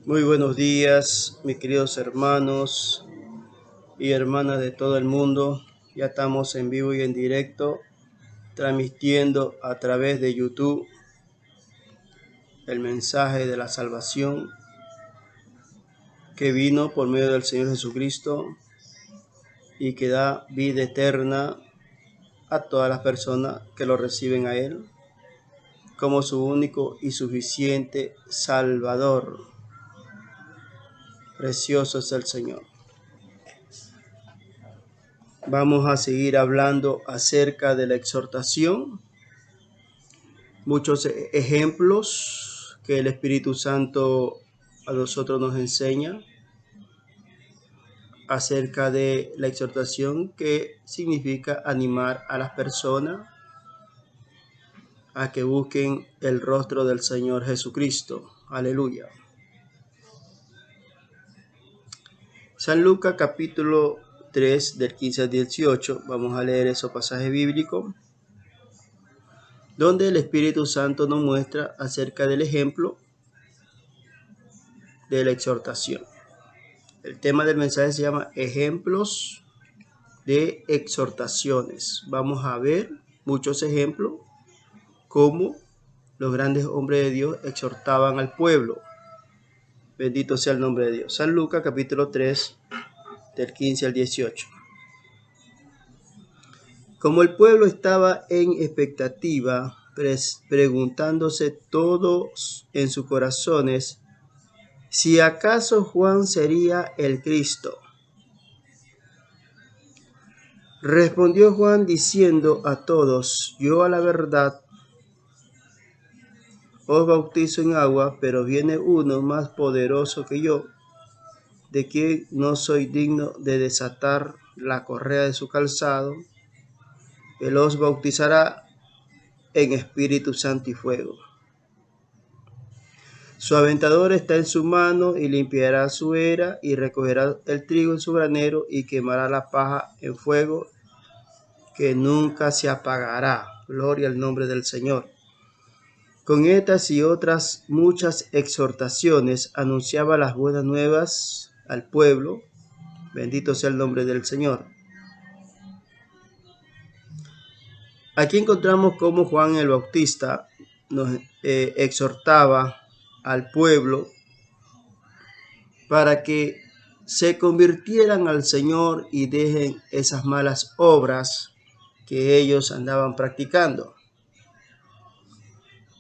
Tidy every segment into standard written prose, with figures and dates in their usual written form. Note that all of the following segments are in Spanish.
Muy buenos días, mis queridos hermanos y hermanas de todo el mundo. Ya estamos en vivo y en directo, transmitiendo a través de YouTube el mensaje de la salvación que vino por medio del Señor Jesucristo y que da vida eterna a todas las personas que lo reciben a Él como su único y suficiente Salvador. Precioso es el Señor. Vamos a seguir hablando acerca de la exhortación. Muchos ejemplos que el Espíritu Santo a nosotros nos enseña acerca de la exhortación, que significa animar a las personas a que busquen el rostro del Señor Jesucristo. Aleluya. San Lucas capítulo 3 del 15 al 18. Vamos a leer esos pasajes bíblicos donde el Espíritu Santo nos muestra acerca del ejemplo de la exhortación. El tema del mensaje se llama ejemplos de exhortaciones. Vamos a ver muchos ejemplos cómo los grandes hombres de Dios exhortaban al pueblo. Bendito sea el nombre de Dios. San Lucas capítulo 3 del 15 al 18. Como el pueblo estaba en expectativa, preguntándose todos en sus corazones si acaso Juan sería el Cristo. Respondió Juan diciendo a todos: yo a la verdad os bautizo en agua, pero viene uno más poderoso que yo, de quien no soy digno de desatar la correa de su calzado. Él os bautizará en Espíritu Santo y fuego. Su aventador está en su mano, y limpiará su era, y recogerá el trigo en su granero, y quemará la paja en fuego, que nunca se apagará. Gloria al nombre del Señor. Con estas y otras muchas exhortaciones anunciaba las buenas nuevas al pueblo. Bendito sea el nombre del Señor. Aquí encontramos cómo Juan el Bautista nos exhortaba al pueblo para que se convirtieran al Señor y dejen esas malas obras que ellos andaban practicando.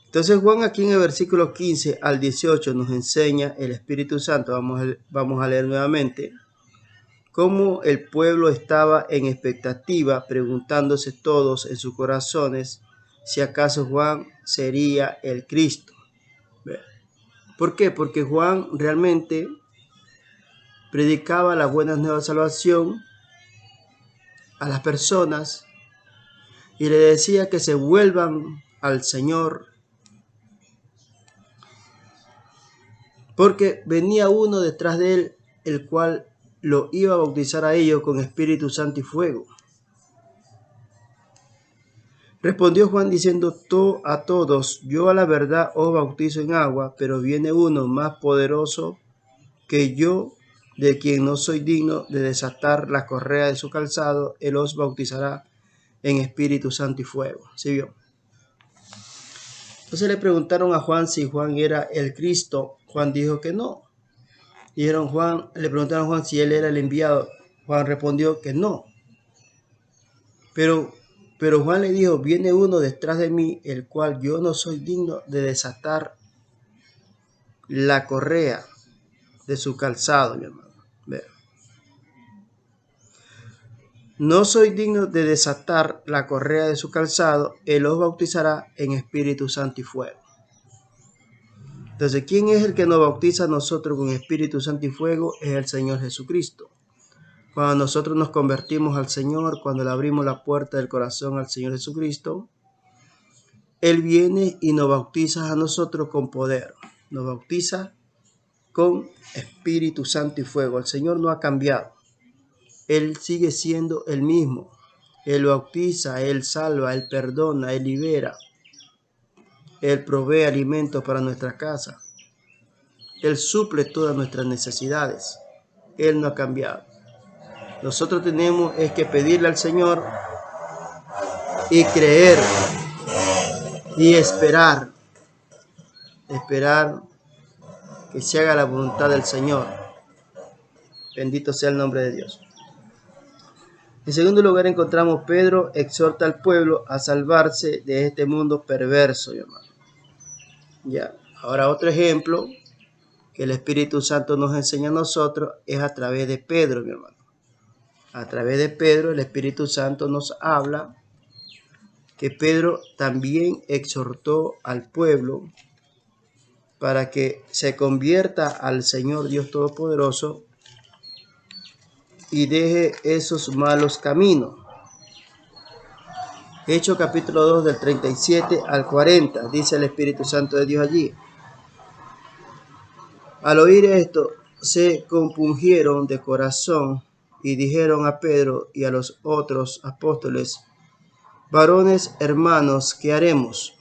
Entonces Juan aquí en el versículo 15 al 18 nos enseña el Espíritu Santo. Vamos a leer nuevamente cómo el pueblo estaba en expectativa, preguntándose todos en sus corazones si acaso Juan sería el Cristo. ¿Por qué? Porque Juan realmente predicaba las buenas nuevas de salvación a las personas y le decía que se vuelvan al Señor, porque venía uno detrás de él, el cual lo iba a bautizar a ellos con Espíritu Santo y fuego. Respondió Juan diciendo a todos: yo a la verdad os bautizo en agua, pero viene uno más poderoso que yo, de quien no soy digno de desatar la correa de su calzado. Él os bautizará en Espíritu Santo y fuego. ¿Sí vio? Entonces le preguntaron a Juan si Juan era el Cristo. Juan dijo que no. Le preguntaron a Juan si él era el enviado. Juan respondió que no. Pero Juan le dijo: viene uno detrás de mí, el cual yo no soy digno de desatar la correa de su calzado, mi hermano. No soy digno de desatar la correa de su calzado. Él os bautizará en Espíritu Santo y fuego. Entonces, ¿quién es el que nos bautiza a nosotros con Espíritu Santo y fuego? Es el Señor Jesucristo. Cuando nosotros nos convertimos al Señor, cuando le abrimos la puerta del corazón al Señor Jesucristo, Él viene y nos bautiza a nosotros con poder. Nos bautiza con Espíritu Santo y fuego. El Señor no ha cambiado. Él sigue siendo el mismo. Él bautiza, Él salva, Él perdona, Él libera. Él provee alimentos para nuestra casa. Él suple todas nuestras necesidades. Él no ha cambiado. Nosotros tenemos es que pedirle al Señor y creer y esperar que se haga la voluntad del Señor. Bendito sea el nombre de Dios. En segundo lugar encontramos Pedro exhorta al pueblo a salvarse de este mundo perverso, mi hermano. Ya. Ahora otro ejemplo que el Espíritu Santo nos enseña a nosotros es a través de Pedro, mi hermano. A través de Pedro el Espíritu Santo nos habla que Pedro también exhortó al pueblo para que se convierta al Señor Dios Todopoderoso y deje esos malos caminos. Hechos capítulo 2 del 37 al 40, dice el Espíritu Santo de Dios allí. Al oír esto, se compungieron de corazón y dijeron a Pedro y a los otros apóstoles: varones hermanos, ¿qué haremos?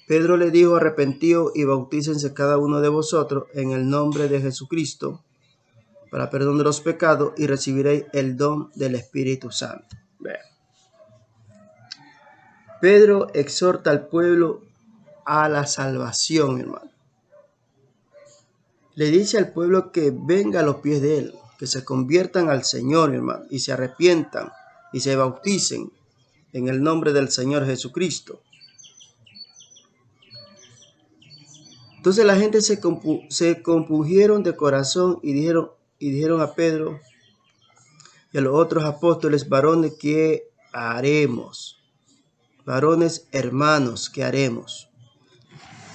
Pedro le dijo: arrepentíos y bautícense cada uno de vosotros en el nombre de Jesucristo para perdón de los pecados y recibiréis el don del Espíritu Santo. Vean. Pedro exhorta al pueblo a la salvación, hermano. Le dice al pueblo que venga a los pies de él, que se conviertan al Señor, hermano, y se arrepientan y se bauticen en el nombre del Señor Jesucristo. Entonces la gente se compungieron de corazón y dijeron a Pedro y a los otros apóstoles: varones, ¿qué haremos? Varones hermanos, ¿qué haremos?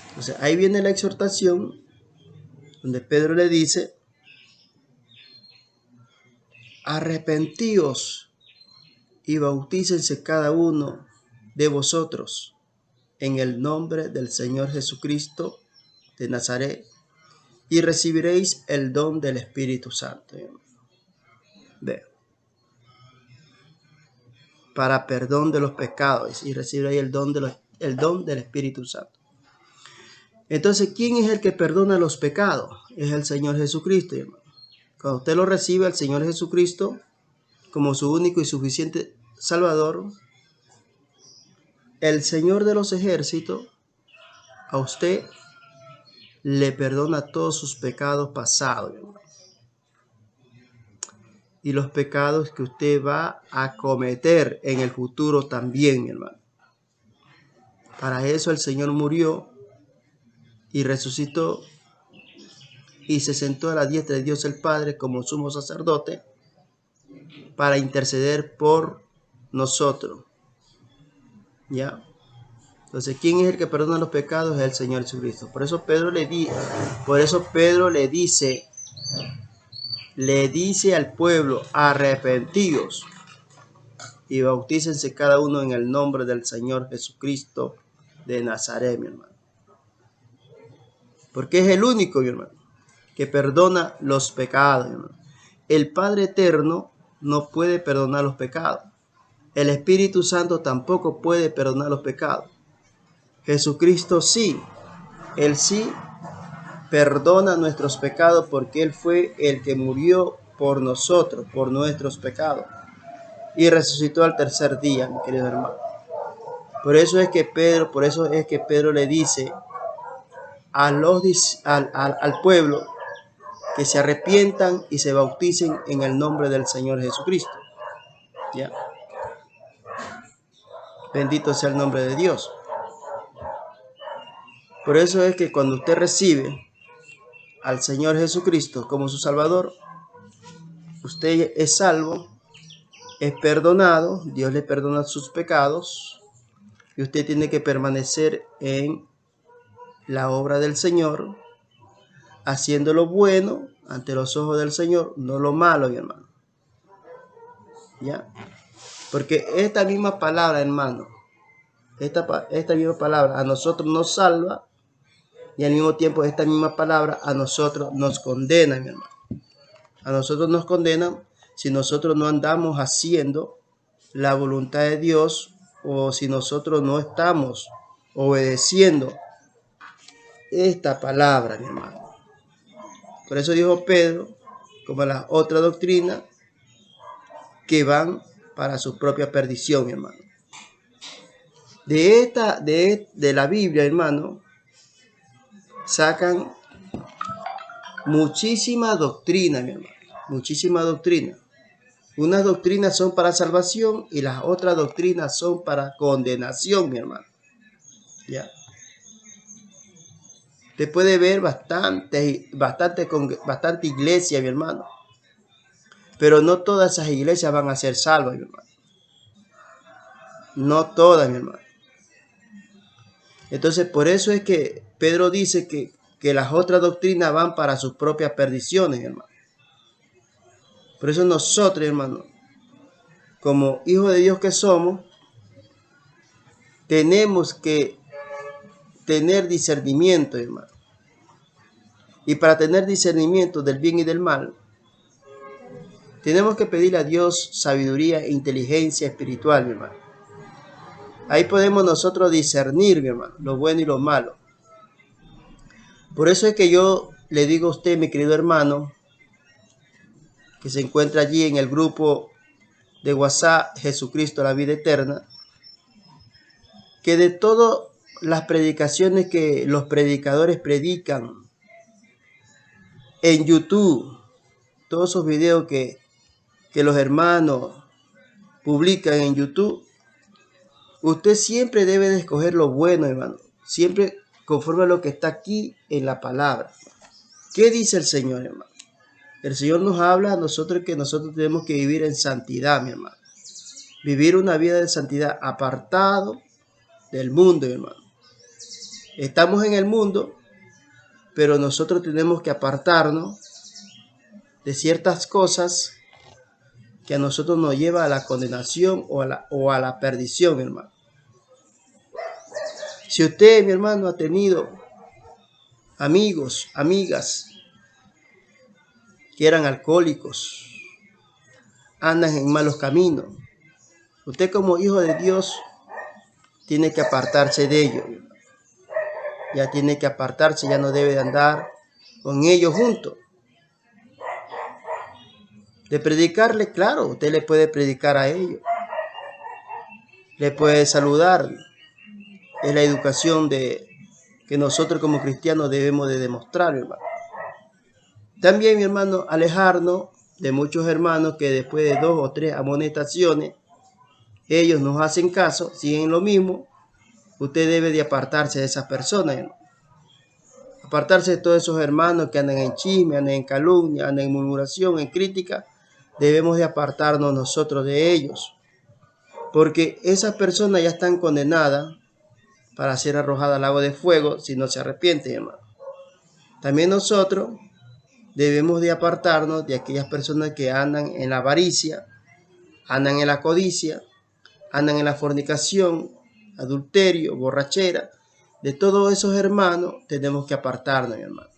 Entonces ahí viene la exhortación donde Pedro le dice: arrepentíos y bautícense cada uno de vosotros en el nombre del Señor Jesucristo de Nazaret y recibiréis el don del Espíritu Santo. Ve. Para perdón de los pecados y recibiréis el don del Espíritu Santo. Entonces, ¿quién es el que perdona los pecados? Es el Señor Jesucristo, hermano. Cuando usted lo recibe al Señor Jesucristo como su único y suficiente Salvador, el Señor de los ejércitos a usted le perdona todos sus pecados pasados, hermano. Y los pecados que usted va a cometer en el futuro también, hermano. Para eso el Señor murió y resucitó y se sentó a la diestra de Dios el Padre como sumo sacerdote para interceder por nosotros. ¿Ya? Entonces, ¿quién es el que perdona los pecados? Es el Señor Jesucristo. Por eso Pedro le dice al pueblo: arrepentíos y bautícense cada uno en el nombre del Señor Jesucristo de Nazaret, mi hermano. Porque es el único, mi hermano, que perdona los pecados, mi hermano. El Padre Eterno no puede perdonar los pecados. El Espíritu Santo tampoco puede perdonar los pecados. Jesucristo sí. Él sí perdona nuestros pecados porque Él fue el que murió por nosotros, por nuestros pecados. Y resucitó al tercer día, mi querido hermano. Por eso es que Pedro le dice al pueblo que se arrepientan y se bauticen en el nombre del Señor Jesucristo. ¿Ya? Bendito sea el nombre de Dios. Por eso es que cuando usted recibe al Señor Jesucristo como su Salvador, usted es salvo, es perdonado, Dios le perdona sus pecados y usted tiene que permanecer en la obra del Señor, haciendo lo bueno ante los ojos del Señor, no lo malo, mi hermano. ¿Ya? Porque esta misma palabra, hermano, esta misma palabra a nosotros nos salva y al mismo tiempo esta misma palabra a nosotros nos condena, mi hermano. A nosotros nos condenan si nosotros no andamos haciendo la voluntad de Dios o si nosotros no estamos obedeciendo esta palabra, mi hermano. Por eso dijo Pedro, como las otras doctrinas, que van para su propia perdición, mi hermano. De la Biblia, hermano, sacan muchísima doctrina, mi hermano. Muchísima doctrina. Unas doctrinas son para salvación y las otras doctrinas son para condenación, mi hermano. ¿Ya? Usted puede ver bastante iglesia, mi hermano. Pero no todas esas iglesias van a ser salvas, mi hermano. No todas, mi hermano. Entonces, por eso es que Pedro dice que las otras doctrinas van para sus propias perdiciones, mi hermano. Por eso nosotros, hermano, como hijos de Dios que somos, tenemos que tener discernimiento, hermano. Y para tener discernimiento del bien y del mal, tenemos que pedirle a Dios sabiduría e inteligencia espiritual, mi hermano. Ahí podemos nosotros discernir, mi hermano, lo bueno y lo malo. Por eso es que yo le digo a usted, mi querido hermano, que se encuentra allí en el grupo de WhatsApp Jesucristo, la vida eterna, que de todas las predicaciones que los predicadores predican en YouTube, todos esos videos que los hermanos publican en YouTube, usted siempre debe de escoger lo bueno, hermano, siempre conforme a lo que está aquí en la palabra. ¿Qué dice el Señor, hermano? El Señor nos habla a nosotros que nosotros tenemos que vivir en santidad, mi hermano. Vivir una vida de santidad apartado del mundo, hermano. Estamos en el mundo, pero nosotros tenemos que apartarnos de ciertas cosas que a nosotros nos lleva a la condenación o a la perdición, mi hermano. Si usted, mi hermano, ha tenido amigos, amigas que eran alcohólicos, andan en malos caminos, usted como hijo de Dios tiene que apartarse de ellos. Ya tiene que apartarse, ya no debe de andar con ellos juntos. De predicarle, claro, usted le puede predicar a ellos. Le puede saludar. Es la educación que nosotros como cristianos debemos de demostrar, hermano. También, mi hermano, alejarnos de muchos hermanos que después de 2 o 3 amonestaciones, ellos nos hacen caso, siguen lo mismo. Usted debe de apartarse de esas personas, hermano. Apartarse de todos esos hermanos que andan en chisme, andan en calumnia, andan en murmuración, en crítica. Debemos de apartarnos nosotros de ellos. Porque esas personas ya están condenadas para ser arrojadas al lago de fuego si no se arrepienten, hermano. También nosotros debemos de apartarnos de aquellas personas que andan en la avaricia, andan en la codicia, andan en la fornicación, adulterio, borrachera. De todos esos hermanos tenemos que apartarnos, mi hermano.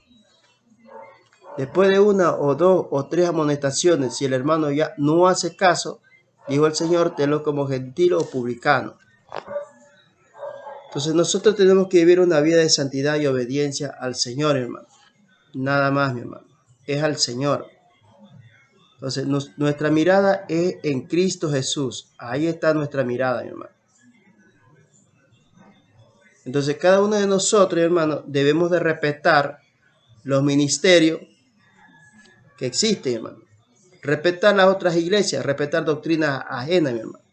Después de 1 o 2 o 3 amonestaciones, si el hermano ya no hace caso, dijo el Señor, tenlo como gentil o publicano. Entonces nosotros tenemos que vivir una vida de santidad y obediencia al Señor, hermano. Nada más, mi hermano. Es al Señor. Entonces nuestra mirada es en Cristo Jesús. Ahí está nuestra mirada, mi hermano. Entonces cada uno de nosotros, hermano, debemos de respetar los ministerios que existen, hermano. Respetar las otras iglesias, respetar doctrinas ajenas, mi hermano.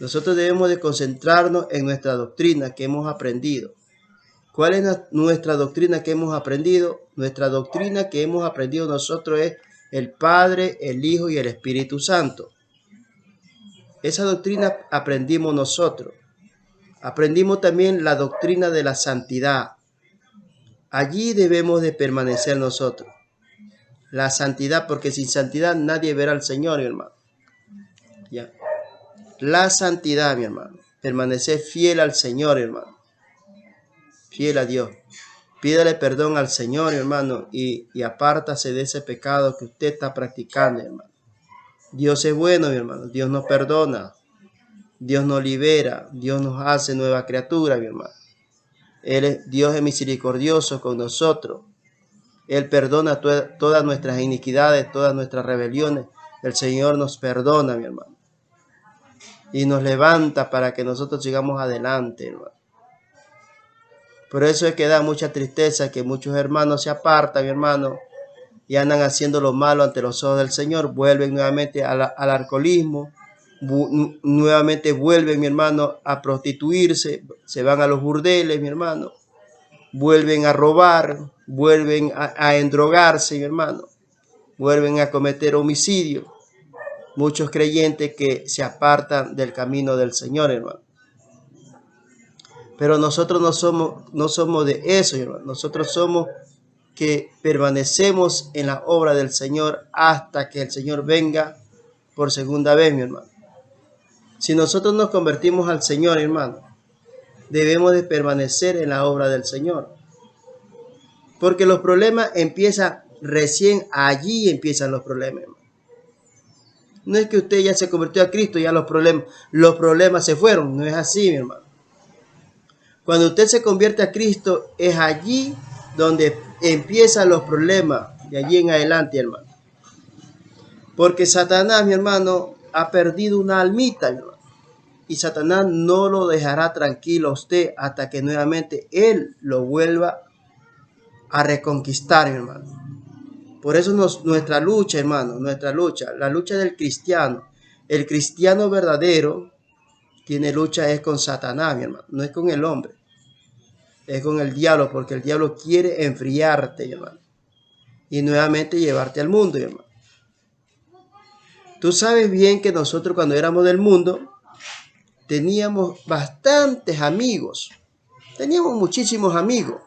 Nosotros debemos de concentrarnos en nuestra doctrina que hemos aprendido. ¿Cuál es nuestra doctrina que hemos aprendido? Nuestra doctrina que hemos aprendido nosotros es el Padre, el Hijo y el Espíritu Santo. Esa doctrina aprendimos nosotros. Aprendimos también la doctrina de la santidad. Allí debemos de permanecer nosotros. La santidad, porque sin santidad nadie verá al Señor, mi hermano. ¿Ya? La santidad, mi hermano. Permanecer fiel al Señor, hermano. Fiel a Dios. Pídale perdón al Señor, hermano, y apártase de ese pecado que usted está practicando, hermano. Dios es bueno, mi hermano. Dios nos perdona. Dios nos libera. Dios nos hace nueva criatura, mi hermano. Dios es misericordioso con nosotros. Él perdona todas nuestras iniquidades, todas nuestras rebeliones. El Señor nos perdona, mi hermano. Y nos levanta para que nosotros sigamos adelante, hermano. Por eso es que da mucha tristeza que muchos hermanos se apartan, mi hermano, y andan haciendo lo malo ante los ojos del Señor. Vuelven nuevamente al alcoholismo. Nuevamente vuelven, mi hermano, a prostituirse. Se van a los burdeles, mi hermano. Vuelven a robar, vuelven a endrogarse, mi hermano, vuelven a cometer homicidio. Muchos creyentes que se apartan del camino del Señor, hermano. Pero nosotros no somos de eso, hermano. Nosotros somos que permanecemos en la obra del Señor hasta que el Señor venga por segunda vez, mi hermano. Si nosotros nos convertimos al Señor, hermano, debemos de permanecer en la obra del Señor. Porque los problemas empiezan recién allí, empiezan los problemas. No es que usted ya se convirtió a Cristo, ya los problemas se fueron. No es así, mi hermano. Cuando usted se convierte a Cristo, es allí donde empiezan los problemas, de allí en adelante, hermano. Porque Satanás, mi hermano, ha perdido una almita, mi hermano. Y Satanás no lo dejará tranquilo a usted hasta que nuevamente él lo vuelva a reconquistar, mi hermano. Por eso nuestra lucha, hermano, la lucha del cristiano. El cristiano verdadero tiene lucha es con Satanás, mi hermano, no es con el hombre. Es con el diablo, porque el diablo quiere enfriarte, mi hermano. Y nuevamente llevarte al mundo, mi hermano. Tú sabes bien que nosotros cuando éramos del mundo, teníamos bastantes amigos. Teníamos muchísimos amigos.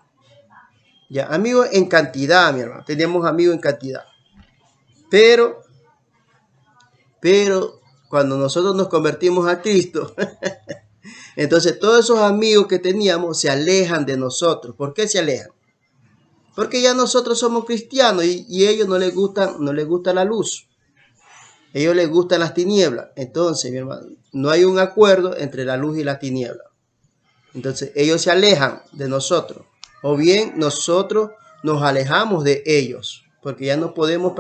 Ya, amigos en cantidad, mi hermano. Teníamos amigos en cantidad. Pero cuando nosotros nos convertimos a Cristo, entonces todos esos amigos que teníamos se alejan de nosotros. ¿Por qué se alejan? Porque ya nosotros somos cristianos y a ellos no les gusta la luz. A ellos les gustan las tinieblas. Entonces, mi hermano, no hay un acuerdo entre la luz y la tiniebla. Entonces, ellos se alejan de nosotros. O bien nosotros nos alejamos de ellos. Porque ya no podemos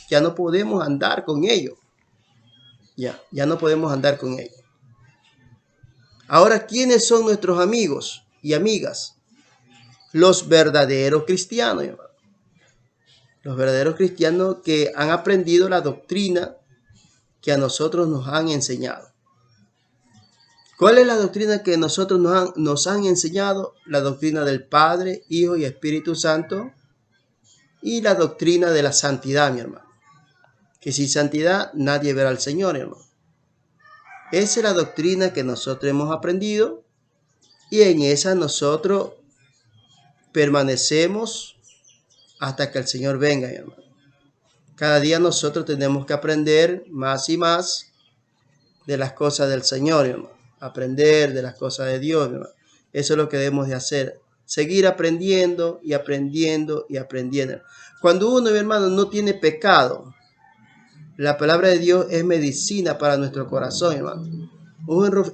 ya no podemos andar con ellos. Ya no podemos andar con ellos. Ahora, ¿quiénes son nuestros amigos y amigas? Los verdaderos cristianos, hermano. Los verdaderos cristianos que han aprendido la doctrina que a nosotros nos han enseñado. ¿Cuál es la doctrina que nosotros nos han enseñado? La doctrina del Padre, Hijo y Espíritu Santo y la doctrina de la santidad, mi hermano. Que sin santidad nadie verá al Señor, hermano. Esa es la doctrina que nosotros hemos aprendido y en esa nosotros permanecemos hasta que el Señor venga, mi hermano. Cada día nosotros tenemos que aprender más y más de las cosas del Señor, hermano. Aprender de las cosas de Dios, hermano. Eso es lo que debemos de hacer. Seguir aprendiendo y aprendiendo y aprendiendo. Cuando uno, mi hermano, no tiene pecado, la palabra de Dios es medicina para nuestro corazón, hermano.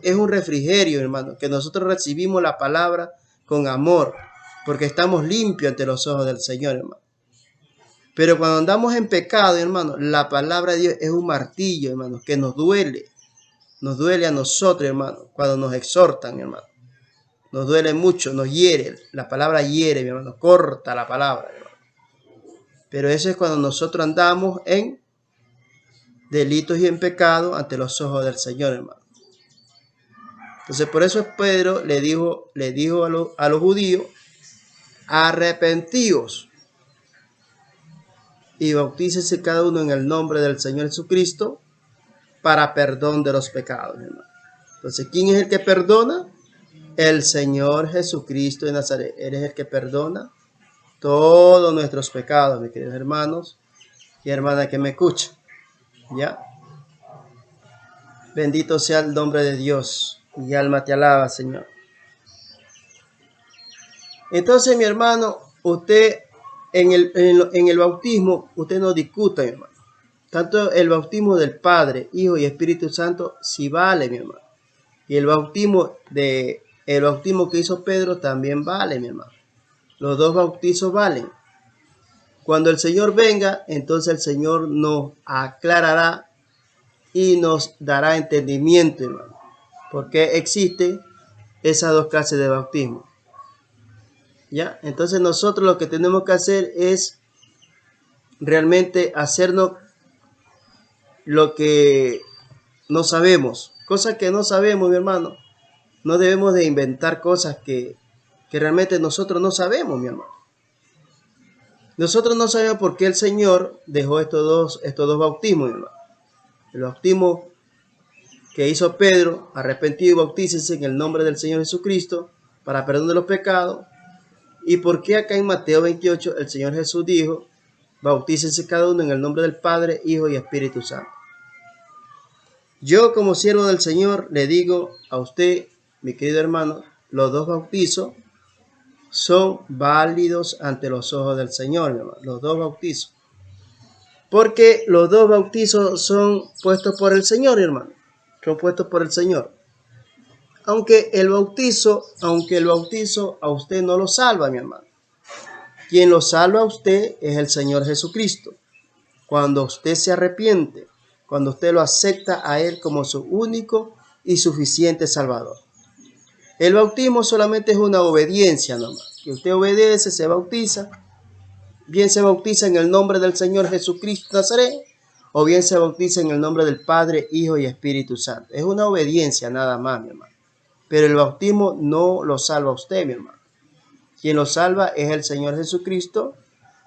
Es un refrigerio, hermano, que nosotros recibimos la palabra con amor, porque estamos limpios ante los ojos del Señor, hermano. Pero cuando andamos en pecado, hermano, la palabra de Dios es un martillo, hermano, que nos duele. Nos duele a nosotros, hermano, cuando nos exhortan, hermano. Nos duele mucho, nos hiere. La palabra hiere, mi hermano, corta la palabra, hermano. Pero eso es cuando nosotros andamos en delitos y en pecado ante los ojos del Señor, hermano. Entonces, por eso Pedro le dijo a los judíos, arrepentíos y bautícese cada uno en el nombre del Señor Jesucristo para perdón de los pecados, hermano. Entonces, ¿quién es el que perdona? El Señor Jesucristo de Nazaret. Él es el que perdona todos nuestros pecados, mis queridos hermanos y hermanas que me escuchan. ¿Ya? Bendito sea el nombre de Dios. Mi alma te alaba, Señor. Entonces, mi hermano, usted en el bautismo, usted no discuta, mi hermano. Tanto el bautismo del Padre, Hijo y Espíritu Santo, sí vale, mi hermano. Y el bautismo de el bautismo que hizo Pedro también vale, mi hermano. Los dos bautizos valen. Cuando el Señor venga, entonces el Señor nos aclarará y nos dará entendimiento, hermano, porque existen esas dos clases de bautismo. ¿Ya? Entonces nosotros lo que tenemos que hacer es realmente hacernos lo que no sabemos. Cosas que no sabemos, mi hermano. No debemos de inventar cosas que realmente nosotros no sabemos, mi hermano. Nosotros no sabemos por qué el Señor dejó estos dos bautismos, mi hermano. El bautismo que hizo Pedro, arrepentido y bautícense en el nombre del Señor Jesucristo para perdón de los pecados. Y por qué acá en Mateo 28 el Señor Jesús dijo, bautícense cada uno en el nombre del Padre, Hijo y Espíritu Santo. Yo como siervo del Señor le digo a usted, mi querido hermano, los dos bautizos son válidos ante los ojos del Señor, mi hermano, los dos bautizos. Porque los dos bautizos son puestos por el Señor, hermano. Son puestos por el Señor. Aunque el bautizo a usted no lo salva, mi hermano. Quien lo salva a usted es el Señor Jesucristo. Cuando usted se arrepiente, cuando usted lo acepta a Él como su único y suficiente Salvador. El bautismo solamente es una obediencia nomás. Que usted obedece, se bautiza. Bien se bautiza en el nombre del Señor Jesucristo Nazaret, o bien se bautiza en el nombre del Padre, Hijo y Espíritu Santo. Es una obediencia nada más, mi hermano. Pero el bautismo no lo salva a usted, mi hermano. Quien lo salva es el Señor Jesucristo,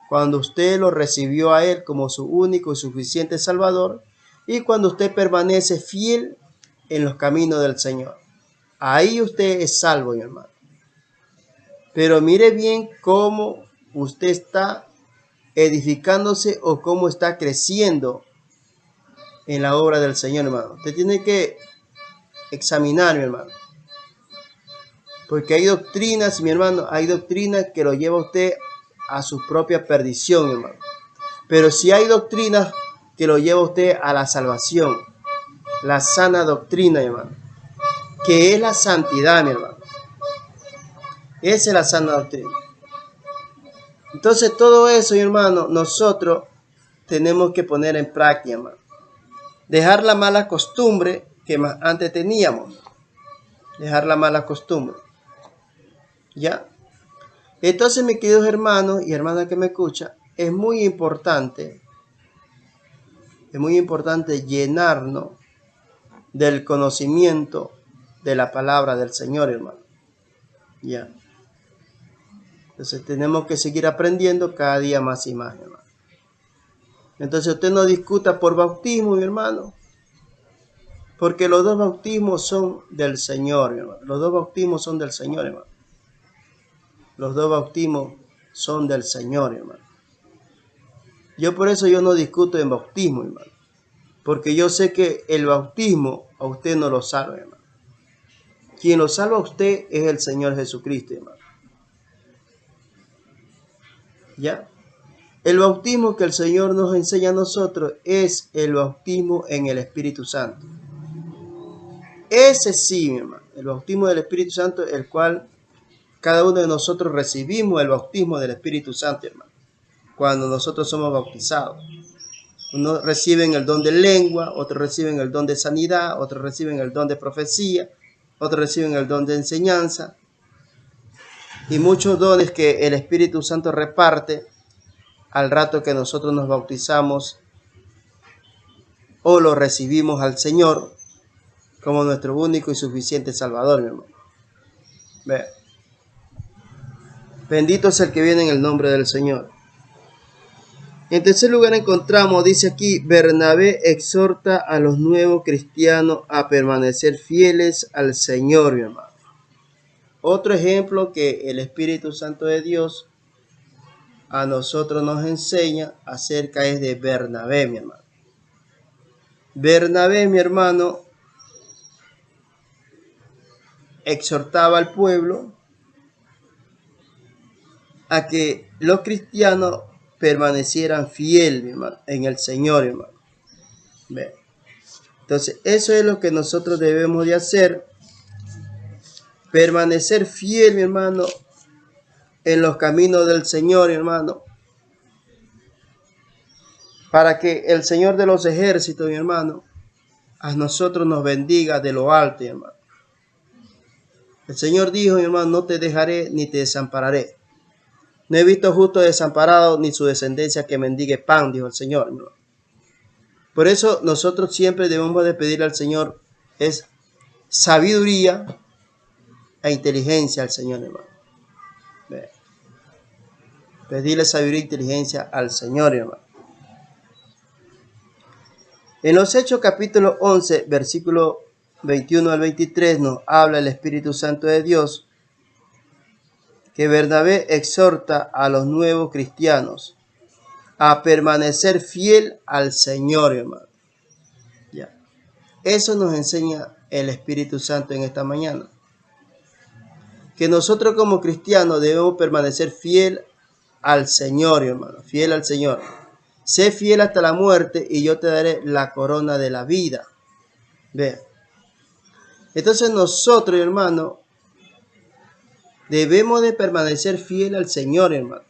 cuando usted lo recibió a Él como su único y suficiente Salvador, y cuando usted permanece fiel en los caminos del Señor. Ahí usted es salvo, mi hermano. Pero mire bien cómo usted está edificándose o cómo está creciendo en la obra del Señor, hermano. Usted tiene que examinar, mi hermano. Porque hay doctrinas, mi hermano, hay doctrinas que lo lleva a usted a su propia perdición, mi hermano. Pero si hay doctrinas que lo lleva a usted a la salvación, la sana doctrina, mi hermano, que es la santidad, mi hermano. Esa es la sana doctrina. Entonces todo eso, mi hermano, nosotros tenemos que poner en práctica, hermano. Dejar la mala costumbre que antes teníamos. Dejar la mala costumbre. ¿Ya? Entonces, mis queridos hermanos y hermanas que me escuchan, es muy importante llenarnos del conocimiento de la palabra del Señor, hermano. ¿Ya? Entonces tenemos que seguir aprendiendo cada día más y más, hermano. Entonces usted no discuta por bautismo, mi hermano, porque los dos bautismos son del Señor, mi hermano. Los dos bautismos son del Señor, hermano. Los dos bautismos son del Señor, hermano. Por eso no discuto en bautismo, hermano. Porque yo sé que el bautismo a usted no lo salva, hermano. Quien lo salva a usted es el Señor Jesucristo, hermano. ¿Ya? El bautismo que el Señor nos enseña a nosotros es el bautismo en el Espíritu Santo. Ese sí, mi hermano, el bautismo del Espíritu Santo, el cual cada uno de nosotros recibimos el bautismo del Espíritu Santo, hermano, cuando nosotros somos bautizados. Unos reciben el don de lengua, otros reciben el don de sanidad, otros reciben el don de profecía, otros reciben el don de enseñanza y muchos dones que el Espíritu Santo reparte al rato que nosotros nos bautizamos o lo recibimos al Señor como nuestro único y suficiente Salvador, mi hermano. Ve. Bendito es el que viene en el nombre del Señor. En tercer lugar encontramos, dice aquí, Bernabé exhorta a los nuevos cristianos a permanecer fieles al Señor, mi hermano. Otro ejemplo que el Espíritu Santo de Dios a nosotros nos enseña acerca es de Bernabé, mi hermano. Bernabé, mi hermano, exhortaba al pueblo a que los cristianos permanecieran fieles, mi hermano, en el Señor, hermano. Entonces, eso es lo que nosotros debemos de hacer, permanecer fiel, mi hermano, en los caminos del Señor, mi hermano, para que el Señor de los ejércitos, mi hermano, a nosotros nos bendiga de lo alto, mi hermano. El Señor dijo, mi hermano, no te dejaré ni te desampararé. No he visto justo desamparado ni su descendencia que mendigue pan, dijo el Señor, mi hermano. Por eso nosotros siempre debemos de pedir al Señor es sabiduría e inteligencia al Señor, hermano. Pedirle sabiduría e inteligencia al Señor, hermano. En los Hechos capítulo 11, versículo 21 al 23 nos habla el Espíritu Santo de Dios que Bernabé exhorta a los nuevos cristianos a permanecer fiel al Señor, hermano. Ya. Eso nos enseña el Espíritu Santo en esta mañana. Que nosotros como cristianos debemos permanecer fiel al Señor, hermano. Fiel al Señor. Sé fiel hasta la muerte y yo te daré la corona de la vida. Vean. Entonces nosotros, hermano, debemos de permanecer fiel al Señor, hermano.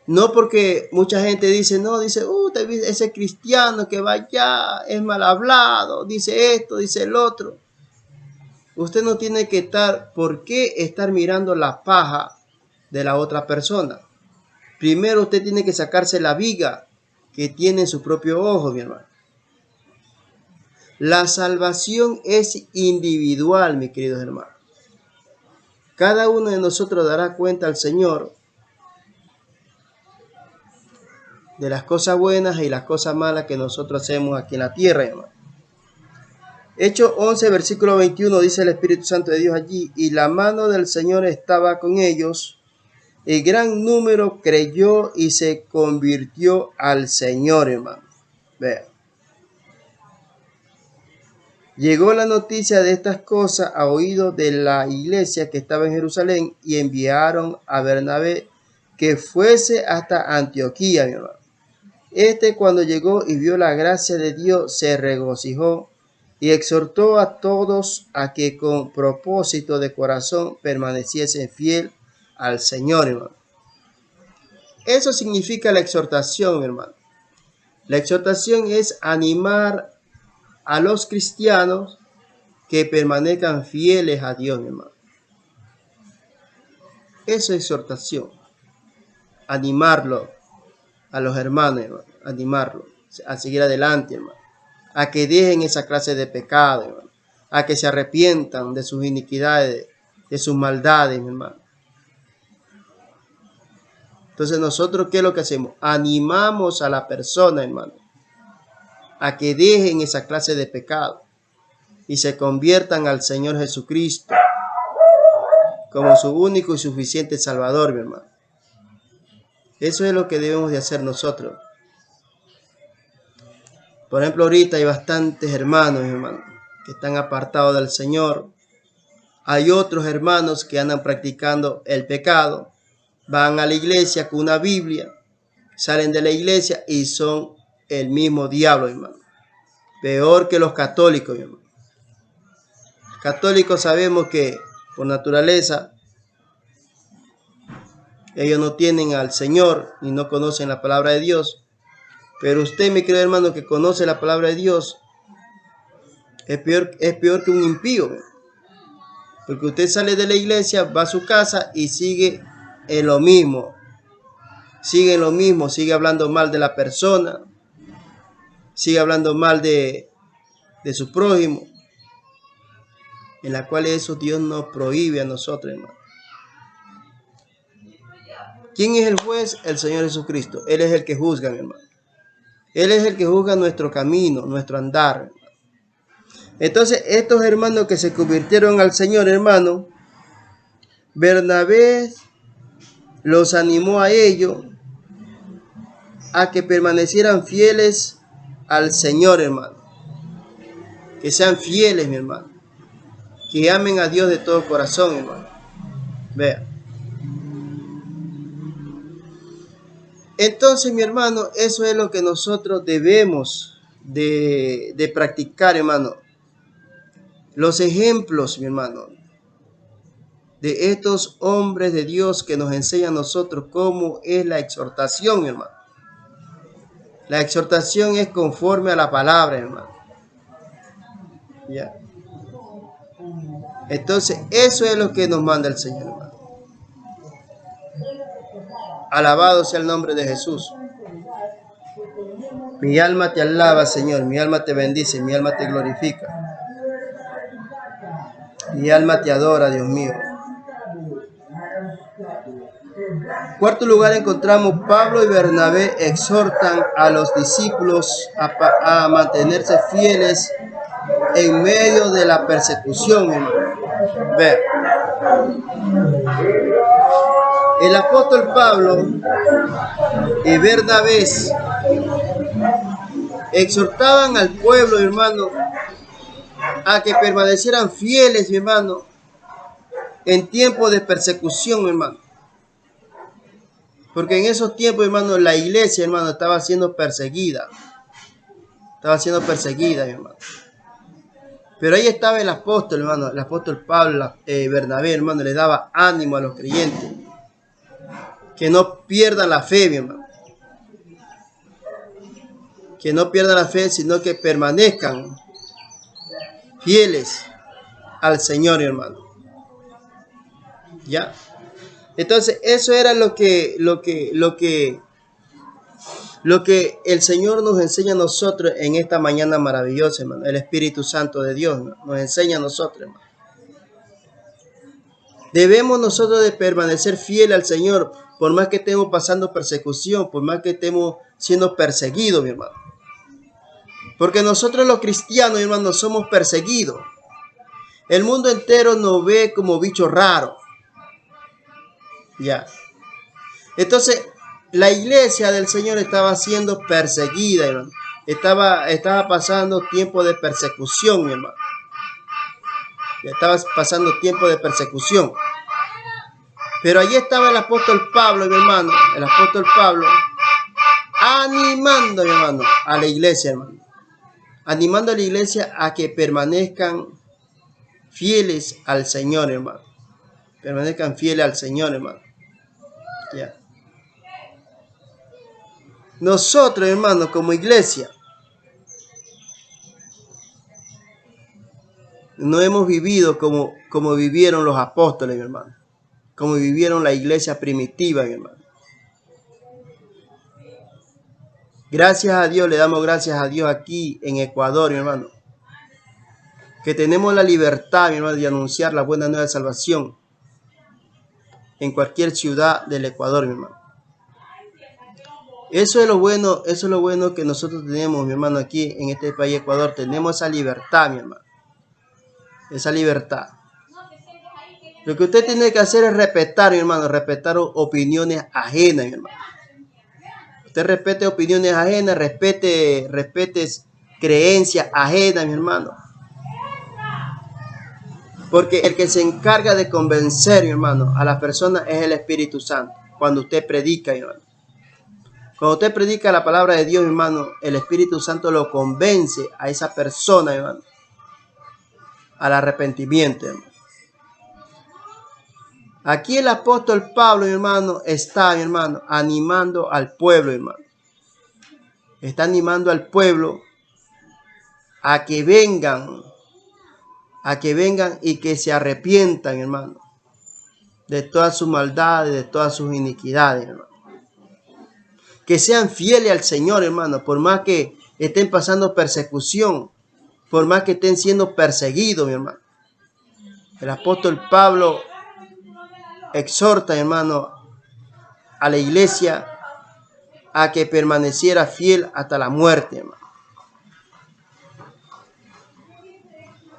No porque mucha gente dice, no, dice, ese cristiano que va allá es mal hablado, dice esto, dice el otro. Usted no tiene que ¿por qué estar mirando la paja de la otra persona? Primero usted tiene que sacarse la viga que tiene en su propio ojo, mi hermano. La salvación es individual, mis queridos hermanos. Cada uno de nosotros dará cuenta al Señor de las cosas buenas y las cosas malas que nosotros hacemos aquí en la tierra, hermano. Hechos 11, versículo 21, dice el Espíritu Santo de Dios allí, y la mano del Señor estaba con ellos, y gran número creyó y se convirtió al Señor, hermano. Vean. Llegó la noticia de estas cosas a oídos de la iglesia que estaba en Jerusalén, y enviaron a Bernabé que fuese hasta Antioquía, mi hermano. Cuando llegó y vio la gracia de Dios, se regocijó y exhortó a todos a que con propósito de corazón permaneciesen fiel al Señor, hermano. Eso significa la exhortación, hermano. La exhortación es animar a los cristianos que permanezcan fieles a Dios, hermano. Eso es exhortación. Animarlo a los hermanos, hermano. Animarlo a seguir adelante, hermano. A que dejen esa clase de pecado, hermano. A que se arrepientan de sus iniquidades, de sus maldades, hermano. Entonces nosotros, ¿qué es lo que hacemos? Animamos a la persona, hermano, a que dejen esa clase de pecado y se conviertan al Señor Jesucristo como su único y suficiente Salvador, mi hermano. Eso es lo que debemos de hacer nosotros. Por ejemplo, ahorita hay bastantes hermanos, que están apartados del Señor. Hay otros hermanos que andan practicando el pecado. Van a la iglesia con una Biblia, salen de la iglesia y son el mismo diablo, hermano. Peor que los católicos, hermano. Los católicos sabemos que por naturaleza ellos no tienen al Señor y no conocen la palabra de Dios. Pero usted, mi querido hermano, que conoce la palabra de Dios, es peor que un impío. Porque usted sale de la iglesia, va a su casa y sigue en lo mismo. Sigue en lo mismo, sigue hablando mal de la persona, sigue hablando mal de su prójimo, en la cual eso Dios nos prohíbe a nosotros, hermano. ¿Quién es el juez? El Señor Jesucristo. Él es el que juzga, mi hermano. Él es el que juzga nuestro camino, nuestro andar, hermano. Entonces, estos hermanos que se convirtieron al Señor, hermano, Bernabé los animó a ellos a que permanecieran fieles al Señor, hermano. Que sean fieles, mi hermano. Que amen a Dios de todo corazón, hermano. Vea. Entonces, mi hermano, eso es lo que nosotros debemos de practicar, hermano. los ejemplos, mi hermano, de estos hombres de Dios que nos enseñan a nosotros cómo es la exhortación, mi hermano. La exhortación es conforme a la palabra, hermano. ¿Ya? Entonces, eso es lo que nos manda el Señor, hermano. Alabado sea el nombre de Jesús. Mi alma te alaba, Señor. Mi alma te bendice. Mi alma te glorifica. Mi alma te adora, Dios mío. En cuarto lugar encontramos Pablo y Bernabé exhortan a los discípulos a mantenerse fieles en medio de la persecución, hermano. Ve. El apóstol Pablo y Bernabé exhortaban al pueblo, hermano, a que permanecieran fieles, mi hermano, en tiempos de persecución, hermano. Porque en esos tiempos, hermano, la iglesia, hermano, estaba siendo perseguida. Estaba siendo perseguida, mi hermano. Pero ahí estaba el apóstol, hermano, el apóstol Pablo, Bernabé, hermano, le daba ánimo a los creyentes. Que no pierdan la fe, mi hermano. Que no pierdan la fe, sino que permanezcan fieles al Señor, hermano. ¿Ya? Entonces, eso era lo que el Señor nos enseña a nosotros en esta mañana maravillosa, hermano. El Espíritu Santo de Dios, ¿no?, nos enseña a nosotros, hermano. Debemos nosotros de permanecer fieles al Señor, por más que estemos pasando persecución, por más que estemos siendo perseguidos, mi hermano. Porque nosotros los cristianos, mi hermano, somos perseguidos. El mundo entero nos ve como bichos raros. Ya. Entonces, la iglesia del Señor estaba siendo perseguida, hermano. Estaba pasando tiempo de persecución, mi hermano. Estaba pasando tiempo de persecución. Pero allí estaba el apóstol Pablo, mi hermano. El apóstol Pablo animando, mi hermano, a la iglesia, hermano. Animando a la iglesia a que permanezcan fieles al Señor, hermano. Permanezcan fieles al Señor, hermano. Ya. Nosotros, hermano, como iglesia, no hemos vivido como vivieron los apóstoles, mi hermano. Como vivieron la iglesia primitiva, mi hermano. Gracias a Dios, le damos gracias a Dios aquí en Ecuador, mi hermano. Que tenemos la libertad, mi hermano, de anunciar la buena nueva de salvación en cualquier ciudad del Ecuador, mi hermano. Eso es lo bueno que nosotros tenemos, mi hermano, aquí en este país, Ecuador. Tenemos esa libertad, mi hermano. Esa libertad. Lo que usted tiene que hacer es respetar, mi hermano, respetar opiniones ajenas, mi hermano. Usted respete opiniones ajenas, respete creencias ajenas, mi hermano. Porque el que se encarga de convencer, mi hermano, a las personas es el Espíritu Santo. Cuando usted predica, mi hermano. Cuando usted predica la palabra de Dios, mi hermano, el Espíritu Santo lo convence a esa persona, mi hermano, al arrepentimiento, hermano. Aquí el apóstol Pablo, mi hermano, está, mi hermano, animando al pueblo, hermano. Está animando al pueblo a que vengan y que se arrepientan, hermano, de todas sus maldades, de todas sus iniquidades, hermano. Que sean fieles al Señor, hermano, por más que estén pasando persecución, por más que estén siendo perseguidos, mi hermano. El apóstol Pablo exhorta, hermano, a la iglesia a que permaneciera fiel hasta la muerte, hermano.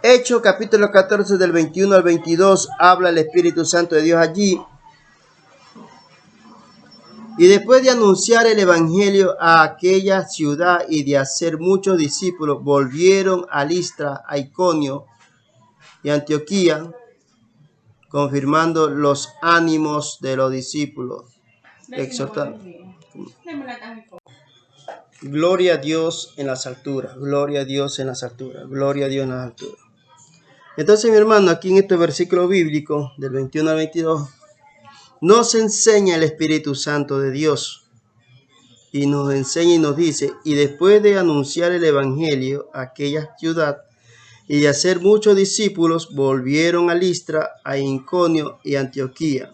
Hechos capítulo 14 del 21 al 22 habla el Espíritu Santo de Dios allí. Y después de anunciar el evangelio a aquella ciudad y de hacer muchos discípulos, volvieron a Listra, a Iconio y Antioquía, confirmando los ánimos de los discípulos, exhortando. Gloria a Dios en las alturas, gloria a Dios en las alturas, gloria a Dios en las alturas. Entonces, mi hermano, aquí en este versículo bíblico del 21 al 22, nos enseña el Espíritu Santo de Dios y nos enseña y nos dice, y después de anunciar el Evangelio a aquella ciudad y de hacer muchos discípulos, volvieron a Listra, a Iconio y Antioquía,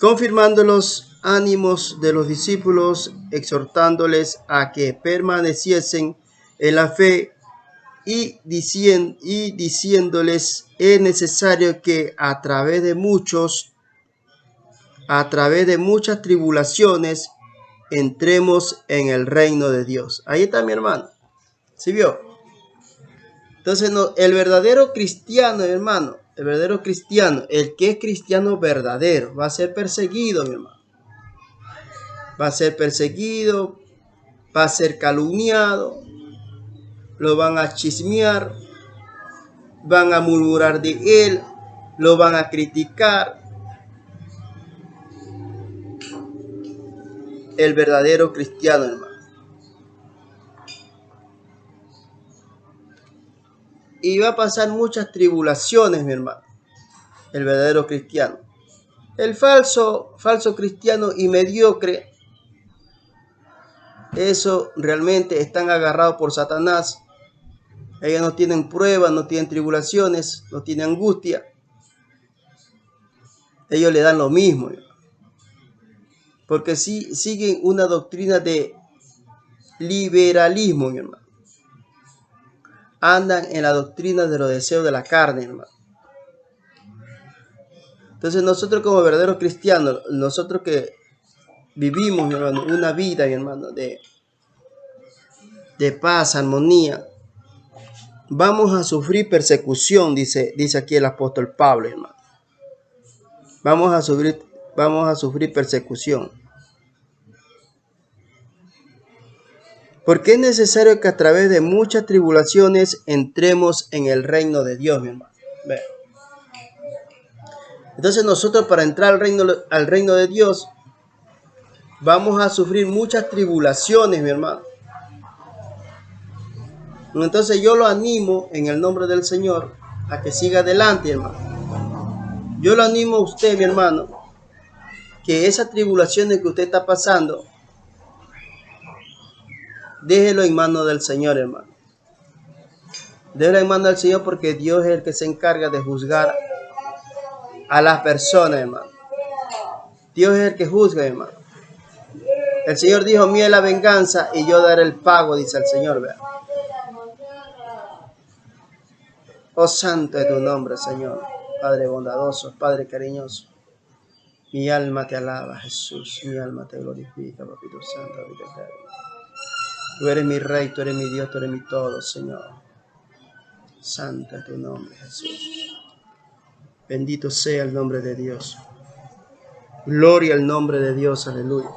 confirmando los ánimos de los discípulos, exhortándoles a que permaneciesen en la fe y diciéndoles es necesario que a través de muchas tribulaciones entremos en el reino de Dios. Ahí está, mi hermano. ¿Sí vio? Entonces, no, el verdadero cristiano, hermano, el verdadero cristiano, el que es cristiano verdadero, va a ser perseguido, mi hermano. Va a ser perseguido, va a ser calumniado, lo van a chismear, van a murmurar de él, lo van a criticar. El verdadero cristiano, hermano. Y va a pasar muchas tribulaciones, mi hermano. El verdadero cristiano. El falso cristiano y mediocre, eso realmente están agarrados por Satanás. Ellos no tienen pruebas, no tienen tribulaciones, no tienen angustia. Ellos le dan lo mismo, porque sí siguen una doctrina de liberalismo, mi hermano. Andan en la doctrina de los deseos de la carne, hermano. Entonces nosotros como verdaderos cristianos, nosotros que vivimos, mi hermano, una vida, mi hermano, de paz, armonía, vamos a sufrir persecución, dice aquí el apóstol Pablo, hermano. Vamos a sufrir persecución. Porque es necesario que a través de muchas tribulaciones entremos en el reino de Dios, mi hermano. Ve. Entonces nosotros para entrar al reino de Dios vamos a sufrir muchas tribulaciones, mi hermano. Entonces yo lo animo en el nombre del Señor a que siga adelante, hermano. Yo lo animo a usted, mi hermano, que esas tribulaciones que usted está pasando, déjelo en manos del Señor, hermano. Déjelo en manos del Señor porque Dios es el que se encarga de juzgar a las personas, hermano. Dios es el que juzga, hermano. El Señor dijo, mía es la venganza y yo daré el pago, dice el Señor, ¿verdad? Oh, santo es tu nombre, Señor. Padre bondadoso, Padre cariñoso. Mi alma te alaba, Jesús. Mi alma te glorifica, Papito Santo. Tú eres mi Rey, tú eres mi Dios, tú eres mi todo, Señor. Santo es tu nombre, Jesús. Bendito sea el nombre de Dios. Gloria al nombre de Dios, aleluya.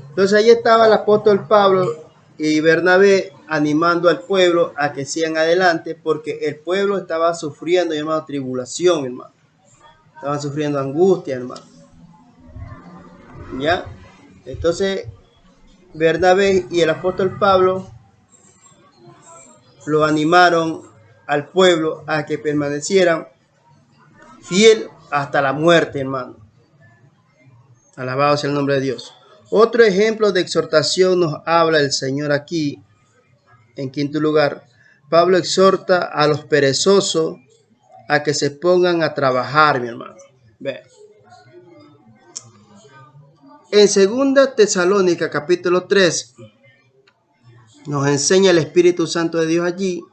Entonces ahí estaba el apóstol Pablo y Bernabé animando al pueblo a que sigan adelante porque el pueblo estaba sufriendo, hermano, tribulación, hermano. Estaban sufriendo angustia, hermano. ¿Ya? Entonces Bernabé y el apóstol Pablo lo animaron al pueblo a que permanecieran fiel hasta la muerte, hermano. Alabado sea el nombre de Dios. Otro ejemplo de exhortación nos habla el Señor aquí. En quinto lugar, Pablo exhorta a los perezosos a que se pongan a trabajar, mi hermano. Ve. En 2 Tesalónica capítulo 3 nos enseña el Espíritu Santo de Dios allí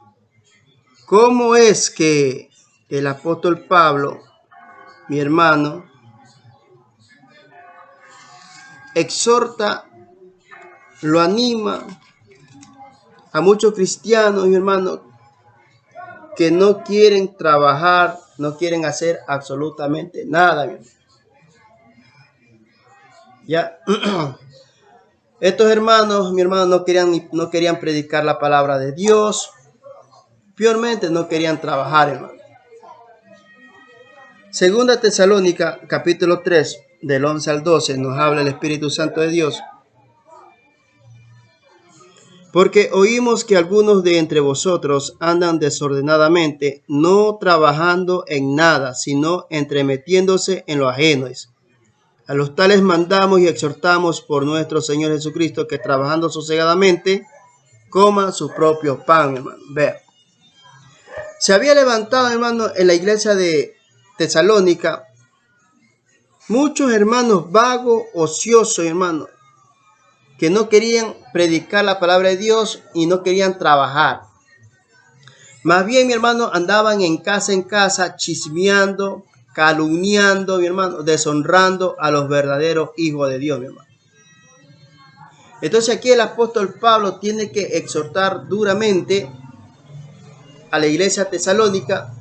cómo es que el apóstol Pablo, mi hermano, exhorta, lo anima a muchos cristianos, mi hermano, que no quieren trabajar, no quieren hacer absolutamente nada, mi hermano. Ya. Estos hermanos, mi hermano, no querían predicar la palabra de Dios. Peormente no querían trabajar, hermano. 2 Tesalónica, capítulo 3, del 11 al 12, nos habla el Espíritu Santo de Dios. Porque oímos que algunos de entre vosotros andan desordenadamente, no trabajando en nada, sino entremetiéndose en lo ajeno. A los tales mandamos y exhortamos por nuestro Señor Jesucristo que trabajando sosegadamente coman su propio pan, hermano. Vean. Se había levantado, hermano, en la iglesia de Tesalónica muchos hermanos vagos, ociosos, hermano, que no querían predicar la palabra de Dios y no querían trabajar. Más bien, mi hermano, andaban en casa chismeando, calumniando, mi hermano, deshonrando a los verdaderos hijos de Dios, mi hermano. Entonces aquí el apóstol Pablo tiene que exhortar duramente a la iglesia tesalónica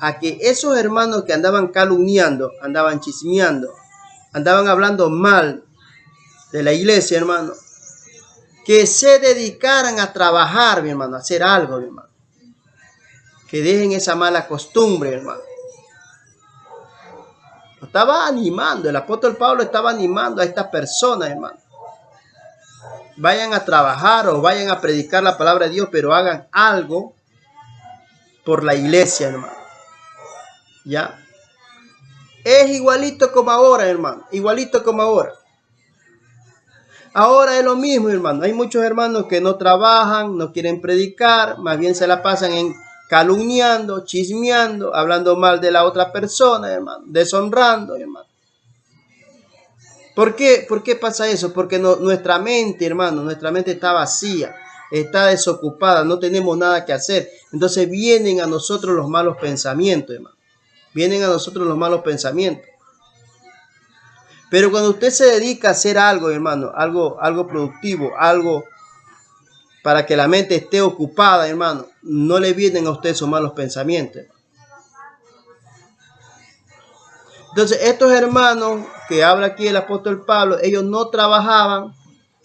a que esos hermanos que andaban calumniando, andaban chismeando, andaban hablando mal de la iglesia, hermano, que se dedicaran a trabajar, mi hermano, a hacer algo, mi hermano. Que dejen esa mala costumbre, hermano. Estaba animando, el apóstol Pablo estaba animando a estas personas, hermano. Vayan a trabajar o vayan a predicar la palabra de Dios, pero hagan algo por la iglesia, hermano. ¿Ya? Es igualito como ahora, hermano. Igualito como ahora. Ahora es lo mismo, hermano. Hay muchos hermanos que no trabajan, no quieren predicar, más bien se la pasan en calumniando, chismeando, hablando mal de la otra persona, hermano, deshonrando, hermano. ¿Por qué pasa eso? Porque nuestra mente, hermano, nuestra mente está vacía, está desocupada, no tenemos nada que hacer. Entonces vienen a nosotros los malos pensamientos, hermano. Vienen a nosotros los malos pensamientos. Pero cuando usted se dedica a hacer algo, hermano, algo productivo, algo para que la mente esté ocupada, hermano, no le vienen a usted esos malos pensamientos. Entonces, estos hermanos que habla aquí el apóstol Pablo, ellos no trabajaban,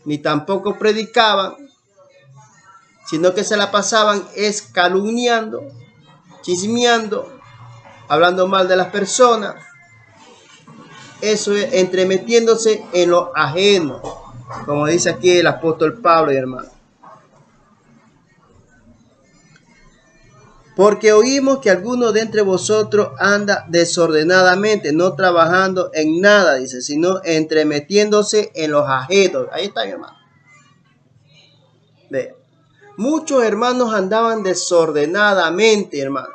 ni tampoco predicaban, sino que se la pasaban es calumniando, chismeando, hablando mal de las personas. Eso es entremetiéndose en lo ajeno, como dice aquí el apóstol Pablo, hermano. Porque oímos que alguno de entre vosotros anda desordenadamente, no trabajando en nada, dice, sino entremetiéndose en los ajenos. Ahí está, mi hermano. Ve. Muchos hermanos andaban desordenadamente, hermano.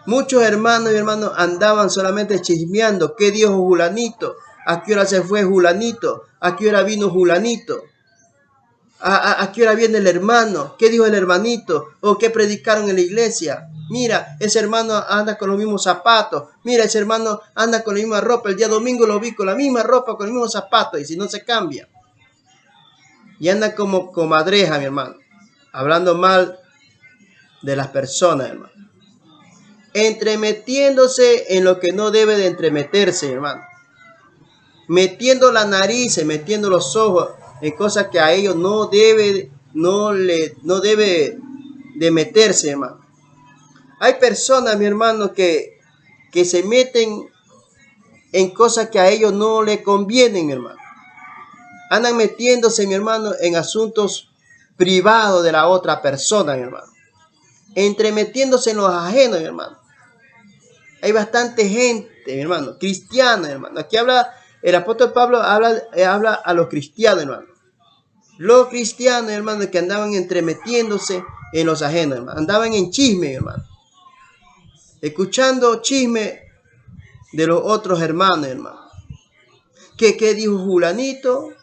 Muchos hermanos y hermanos andaban solamente chismeando. ¿Qué dijo Julanito? ¿A qué hora se fue Julanito? ¿A qué hora vino Julanito? ¿A qué hora viene el hermano? ¿Qué dijo el hermanito? ¿O qué predicaron en la iglesia? Mira, ese hermano anda con los mismos zapatos. Mira, ese hermano anda con la misma ropa. El día domingo lo vi con la misma ropa, con los mismos zapatos. Y si no se cambia. Y anda como comadreja, mi hermano. Hablando mal de las personas, hermano. Entremetiéndose en lo que no debe de entremeterse, hermano. Metiendo la nariz, metiendo los ojos en cosas que a ellos no debe de meterse, hermano. Hay personas, mi hermano, que se meten en cosas que a ellos no les convienen, mi hermano. Andan metiéndose, mi hermano, en asuntos privados de la otra persona, mi hermano. Entremetiéndose en los ajenos, mi hermano. Hay bastante gente, mi hermano, cristiana, hermano. Aquí habla, el apóstol Pablo habla a los cristianos, hermano. Los cristianos, hermano, que andaban entremetiéndose en los ajenos, hermano. Andaban en chisme, hermano. Escuchando chisme de los otros hermanos, hermano. ¿Qué dijo Julanito?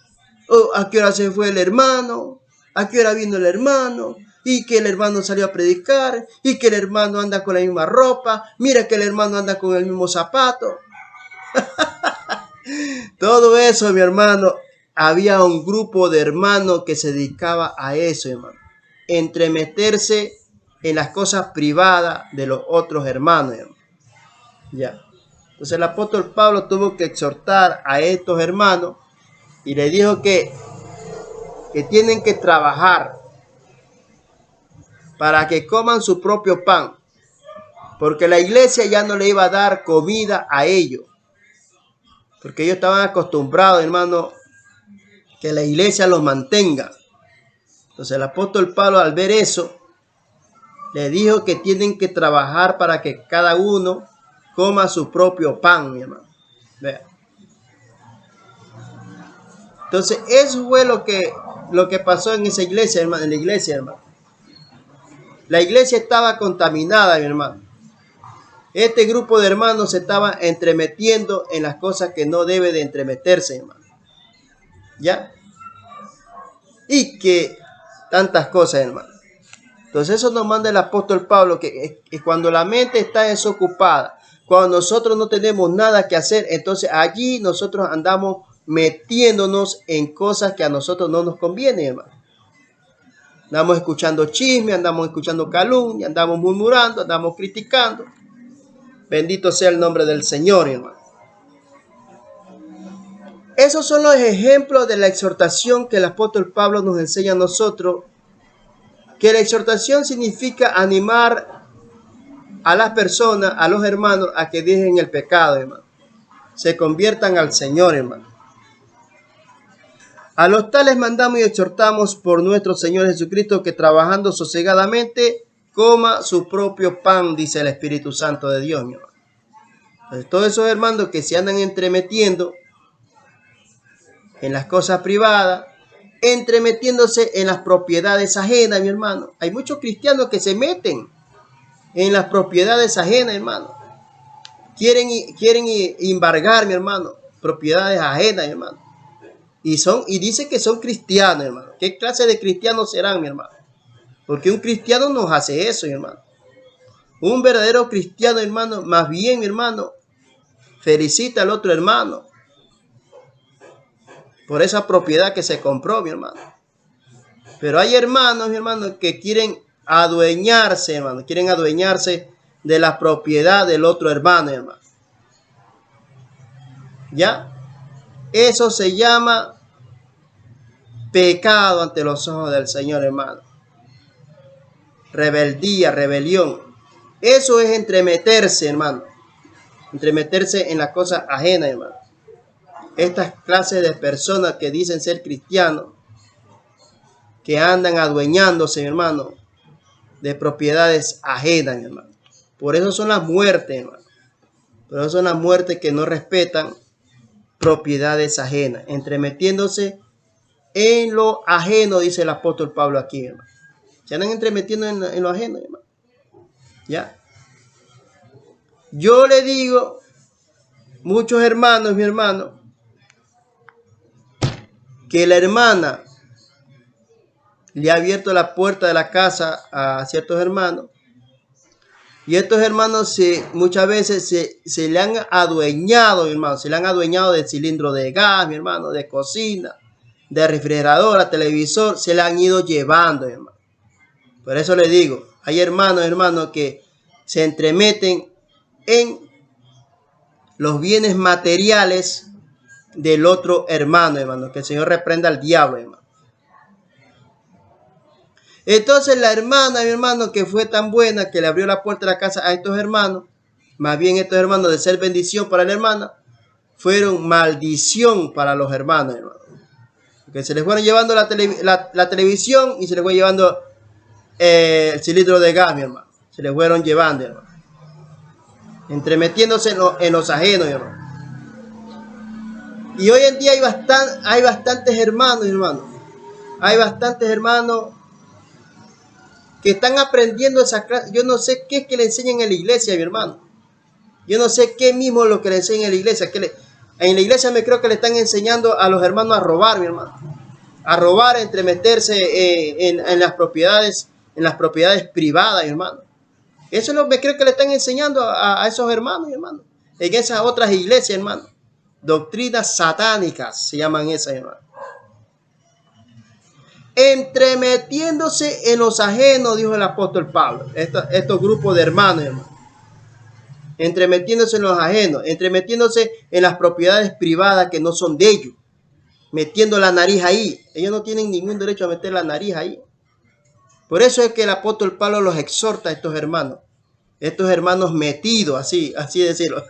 ¿A qué hora se fue el hermano? ¿A qué hora vino el hermano? Y que el hermano salió a predicar. Y que el hermano anda con la misma ropa. Mira que el hermano anda con el mismo zapato. Todo eso, mi hermano. Había un grupo de hermanos que se dedicaba a eso, hermano. Entremeterse en las cosas privadas de los otros hermanos, hermano. Ya. Entonces el apóstol Pablo tuvo que exhortar a estos hermanos y le dijo que tienen que trabajar para que coman su propio pan, porque la iglesia ya no le iba a dar comida a ellos, porque ellos estaban acostumbrados, hermano, que la iglesia los mantenga. Entonces el apóstol Pablo, al ver eso, le dijo que tienen que trabajar para que cada uno coma su propio pan, mi hermano. Vea. Entonces eso fue lo que pasó en esa iglesia, hermano, en la iglesia, hermano. La iglesia estaba contaminada, mi hermano. Este grupo de hermanos se estaba entremetiendo en las cosas que no debe de entremeterse, hermano. ¿Ya? Y que tantas cosas, hermano. Entonces eso nos manda el apóstol Pablo, que cuando la mente está desocupada, cuando nosotros no tenemos nada que hacer, entonces allí nosotros andamos metiéndonos en cosas que a nosotros no nos convienen, hermano. Andamos escuchando chisme, andamos escuchando calumnia, andamos murmurando, andamos criticando. Bendito sea el nombre del Señor, hermano. Esos son los ejemplos de la exhortación que el apóstol Pablo nos enseña a nosotros, que la exhortación significa animar a las personas, a los hermanos, a que dejen el pecado, hermano. Se conviertan al Señor, hermano. A los tales mandamos y exhortamos por nuestro Señor Jesucristo, que trabajando sosegadamente coma su propio pan, dice el Espíritu Santo de Dios, mi hermano. Entonces, todos esos hermanos que se andan entremetiendo en las cosas privadas, entremetiéndose en las propiedades ajenas, mi hermano. Hay muchos cristianos que se meten en las propiedades ajenas, hermano. Quieren embargar, mi hermano, propiedades ajenas, hermano. Y dice que son cristianos, hermano. ¿Qué clase de cristianos serán, mi hermano? Porque un cristiano no hace eso, mi hermano. Un verdadero cristiano, hermano, más bien, mi hermano, felicita al otro hermano por esa propiedad que se compró, mi hermano. Pero hay hermanos, mi hermano, que quieren adueñarse, hermano. Quieren adueñarse de la propiedad del otro hermano, hermano. ¿Ya? Eso se llama pecado ante los ojos del Señor, hermano. Rebeldía, rebelión. Eso es entremeterse, hermano. Entremeterse en las cosas ajenas, hermano. Estas clases de personas que dicen ser cristianos, que andan adueñándose, hermano, de propiedades ajenas, hermano. Por eso son las muertes, hermano. Por eso son las muertes que no respetan propiedades ajenas, entremetiéndose en lo ajeno, dice el apóstol Pablo aquí, hermano. Se andan entremetiendo en lo ajeno, hermano. ¿Ya? Yo le digo, muchos hermanos, mi hermano, que la hermana le ha abierto la puerta de la casa a ciertos hermanos, y estos hermanos muchas veces se le han adueñado, mi hermano, se le han adueñado del cilindro de gas, mi hermano, de cocina, de refrigeradora, televisor, se le han ido llevando, hermano. Por eso le digo, hay hermanos, que se entremeten en los bienes materiales del otro hermano, que el Señor reprenda al diablo, hermano. Entonces la hermana, mi hermano, que fue tan buena que le abrió la puerta de la casa a estos hermanos, más bien estos hermanos, de ser bendición para la hermana, fueron maldición para los hermanos, hermano. Porque se les fueron llevando la televisión y se les fue llevando el cilindro de gas, mi hermano. Se les fueron llevando, hermano. Entremetiéndose en los ajenos, hermano. Y hoy en día hay bastantes hermanos, hermano. Hay bastantes hermanos que están aprendiendo esa clase. Yo no sé qué es que le enseñan en la iglesia, mi hermano. Yo no sé qué mismo es lo que le enseñan en la iglesia. En la iglesia me creo que le están enseñando a los hermanos a robar, mi hermano. A robar, a entremeterse en las propiedades privadas, mi hermano. Eso es lo que creo que le están enseñando a esos hermanos, mi hermano. En esas otras iglesias, hermano. Doctrinas satánicas se llaman esas, hermano. Entremetiéndose en los ajenos, dijo el apóstol Pablo. Estos grupos de hermanos, hermano. Entremetiéndose en los ajenos, entremetiéndose en las propiedades privadas que no son de ellos. Metiendo la nariz ahí. Ellos no tienen ningún derecho a meter la nariz ahí. Por eso es que el apóstol Pablo los exhorta a estos hermanos metidos, así decirlo,